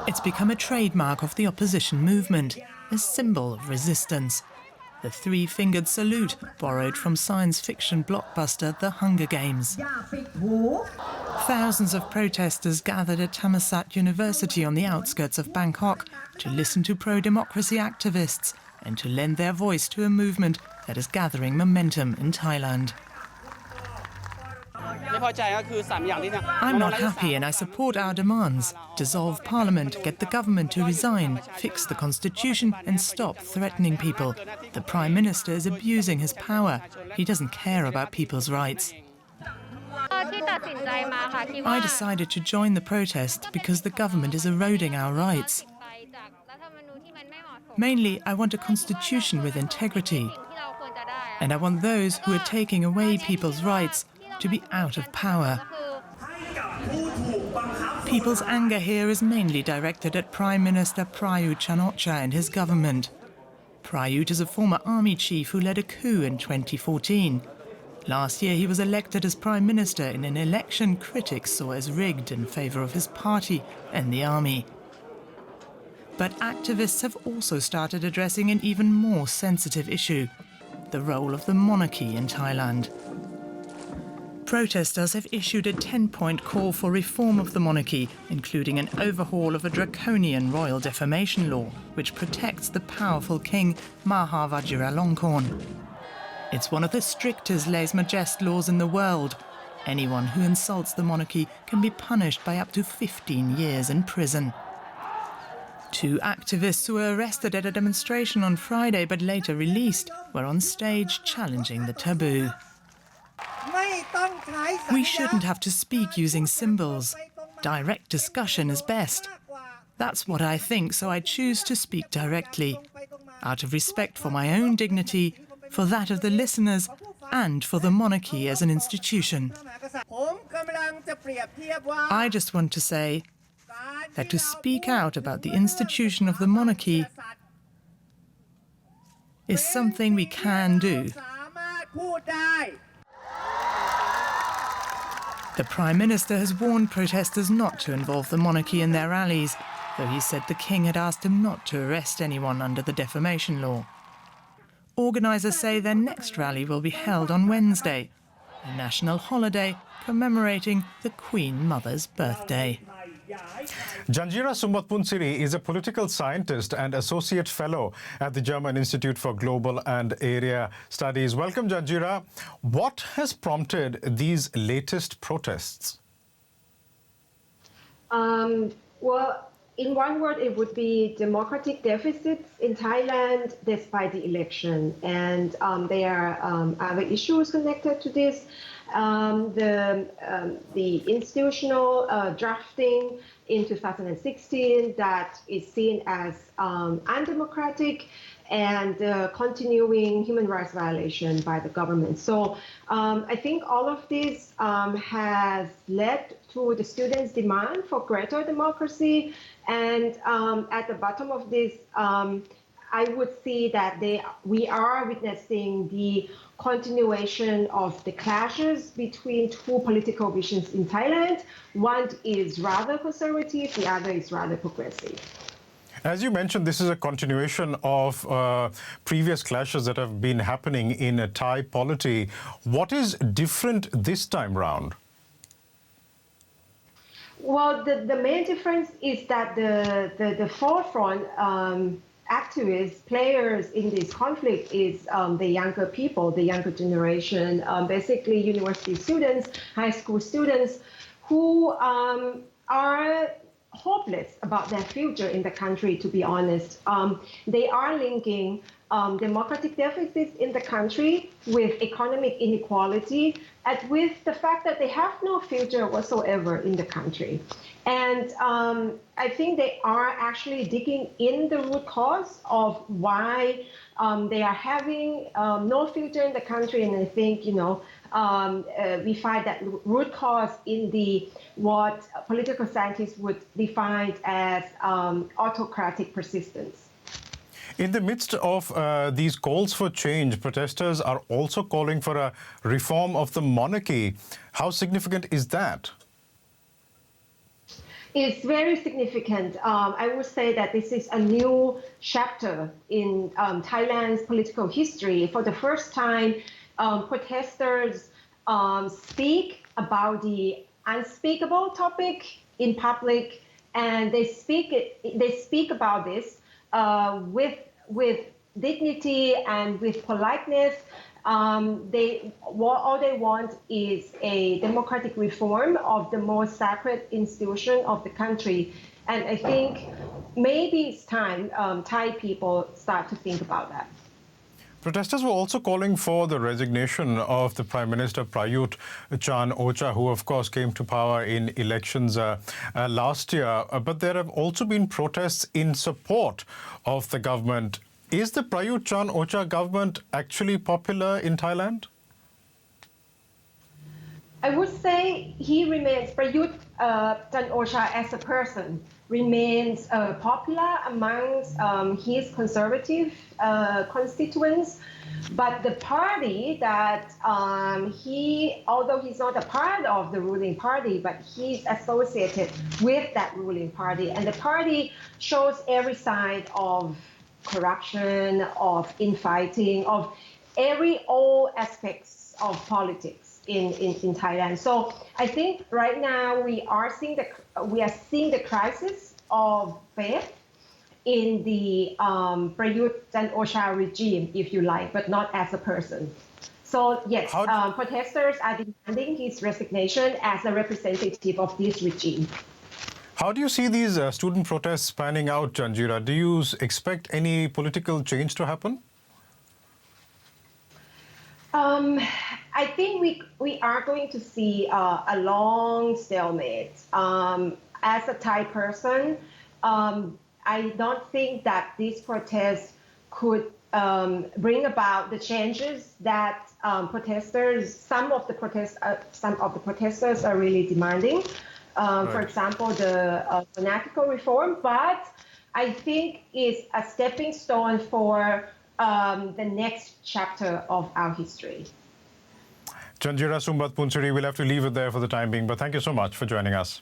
It's become a trademark of the opposition movement, a symbol of resistance. The three-fingered salute, borrowed from science fiction blockbuster The Hunger Games. Thousands of protesters gathered at Thammasat University on the outskirts of Bangkok to listen to pro-democracy activists and to lend their voice to a movement that is gathering momentum in Thailand. I'm not happy and I support our demands. Dissolve parliament, get the government to resign, fix the constitution and stop threatening people. The Prime Minister is abusing his power. He doesn't care about people's rights. I decided to join the protest because the government is eroding our rights. Mainly, I want a constitution with integrity. And I want those who are taking away people's rights to be out of power. People's anger here is mainly directed at Prime Minister Prayuth Chan-ocha and his government. Prayuth is a former army chief who led a coup in 2014. Last year he was elected as Prime Minister in an election critics saw as rigged in favour of his party and the army. But activists have also started addressing an even more sensitive issue: the role of the monarchy in Thailand. Protesters have issued a 10-point call for reform of the monarchy, including an overhaul of a draconian royal defamation law, which protects the powerful king Maha Vajiralongkorn. It's one of the strictest lèse-majesté laws in the world. Anyone who insults the monarchy can be punished by up to 15 years in prison. Two activists who were arrested at a demonstration on Friday but later released were on stage challenging the taboo. We shouldn't have to speak using symbols. Direct discussion is best. That's what I think, so I choose to speak directly, out of respect for my own dignity, for that of the listeners, and for the monarchy as an institution. I just want to say that to speak out about the institution of the monarchy is something we can do. The Prime Minister has warned protesters not to involve the monarchy in their rallies, though he said the king had asked him not to arrest anyone under the defamation law. Organisers say their next rally will be held on Wednesday, a national holiday commemorating the Queen Mother's birthday. Janjira Sumbatpunsiri is a political scientist and associate fellow at the German Institute for Global and Area Studies. Welcome, Janjira. What has prompted these latest protests? Well, in one word, it would be democratic deficits in Thailand despite the election. And there are other issues connected to this. The institutional drafting in 2016 that is seen as undemocratic, and continuing human rights violation by the government. So I think all of this has led to the students' demand for greater democracy. And at the bottom of this, I would see that we are witnessing the continuation of the clashes between two political visions in Thailand. One is rather conservative, the other is rather progressive. As you mentioned, this is a continuation of previous clashes that have been happening in Thai polity. What is different this time round? Well, the main difference is that the forefront activists, players in this conflict is the younger people, the younger generation, basically university students, high school students who are hopeless about their future in the country, to be honest. They are linking democratic deficits in the country with economic inequality and with the fact that they have no future whatsoever in the country. And I think they are actually digging in the root cause of why they are having no future in the country. And I think, we find that root cause in what political scientists would define as autocratic persistence. In the midst of these calls for change, protesters are also calling for a reform of the monarchy. How significant is that? It's very significant. I would say that this is a new chapter in Thailand's political history. For the first time, protesters speak about the unspeakable topic in public, and they speak about this with dignity and with politeness. All they want is a democratic reform of the most sacred institution of the country. And I think maybe it's time Thai people start to think about that. Protesters were also calling for the resignation of the Prime Minister Prayuth Chan-ocha, who of course came to power in elections last year. But there have also been protests in support of the government. Is the Prayuth Chan-ocha government actually popular in Thailand? I would say Prayuth Chan-ocha as a person remains popular amongst his conservative constituents. But the party that although he's not a part of the ruling party, but he's associated with that ruling party. And the party shows every side of corruption, of infighting, of all aspects of politics in Thailand. So I think right now we are seeing the crisis of faith in the Prayuth Chan-ocha regime, if you like, but not as a person. So yes, protesters are demanding his resignation as a representative of this regime. How do you see these student protests panning out, Janjira? Do you expect any political change to happen? I think we are going to see a long stalemate. As a Thai person, I don't think that these protests could bring about the changes that some of the protesters are really demanding. For example, the monarchical reform, but I think it's a stepping stone for the next chapter of our history. Janjira Sumbatpunsiri, we'll have to leave it there for the time being, but thank you so much for joining us.